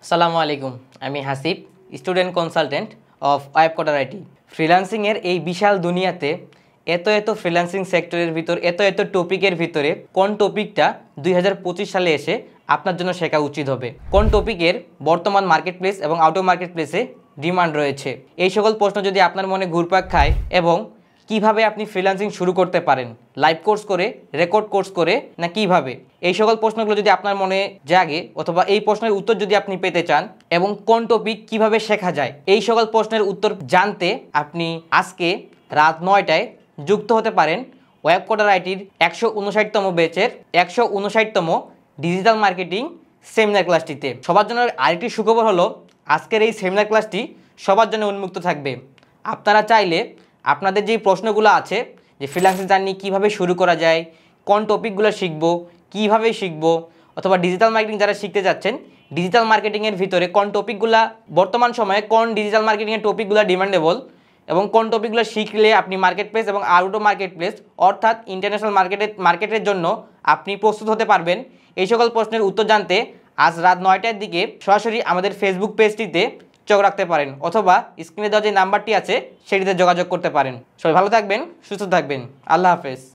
আসসালামু আলাইকুম। আমি Hasib, student consultant of Webcoder IT. ফ্রিল্যান্সিংয়ের এই বিশাল দুনিয়াতে এত ফ্রিল্যান্সিং সেক্টরের ভিতর এত টপিকের ভিতরে কোন টপিকটা 2025 সালে এসে আপনার জন্য শেখা উচিত হবে, কোন টপিকের বর্তমান মার্কেট প্লেস এবং আউট অফ মার্কেট প্লেসে ডিমান্ড রয়েছে, এই সকল প্রশ্ন যদি আপনার মনে ঘুরপাক খায় এবং কিভাবে আপনি ফ্রিল্যান্সিং শুরু করতে পারেন, লাইভ কোর্স করে, রেকর্ড কোর্স করে, না কিভাবে, এই সকল প্রশ্নগুলো যদি আপনার মনে জাগে অথবা এই প্রশ্নের উত্তর যদি আপনি পেতে চান এবং কোন টপিক কিভাবে শেখা যায়, এই সকল প্রশ্নের উত্তর জানতে আপনি আজকে রাত 9টায় যুক্ত হতে পারেন ওয়েবকোডার আইটির 159তম ব্যাচের 159তম ডিজিটাল মার্কেটিং সেমিনার ক্লাসটিতে। সবার জন্য আরেকটি সুখবর হলো, আজকের এই সেমিনার ক্লাসটি সবার জন্য উন্মুক্ত থাকবে। আপনারা চাইলে আপনাদের যেই প্রশ্নগুলো আছে যে ফ্রিল্যান্সিং জার্নি কীভাবে শুরু করা যায়, কোন টপিকগুলো শিখব, কীভাবে শিখব, অথবা ডিজিটাল মার্কেটিং যারা শিখতে যাচ্ছেন ডিজিটাল মার্কেটিংয়ের ভিতরে কোন টপিকগুলো বর্তমান সময়ে কোন ডিজিটাল মার্কেটিংয়ের টপিকগুলো ডিমান্ডেবল এবং কোন টপিকগুলো শিখলে আপনি মার্কেট প্লেস এবং আউট অফ মার্কেট প্লেস অর্থাৎ ইন্টারন্যাশনাল মার্কেটের জন্য আপনি প্রস্তুত হতে পারবেন, এই সকল প্রশ্নের উত্তর জানতে আজ রাত 9টার দিকে সরাসরি আমাদের ফেসবুক পেজটিতে চোখ রাখতে পারেন অথবা স্ক্রিনে দেওয়া যে নাম্বারটি আছে সেটিতে যোগাযোগ করতে পারেন। সবাই ভালো থাকবেন, সুস্থ থাকবেন। আল্লাহ হাফেজ।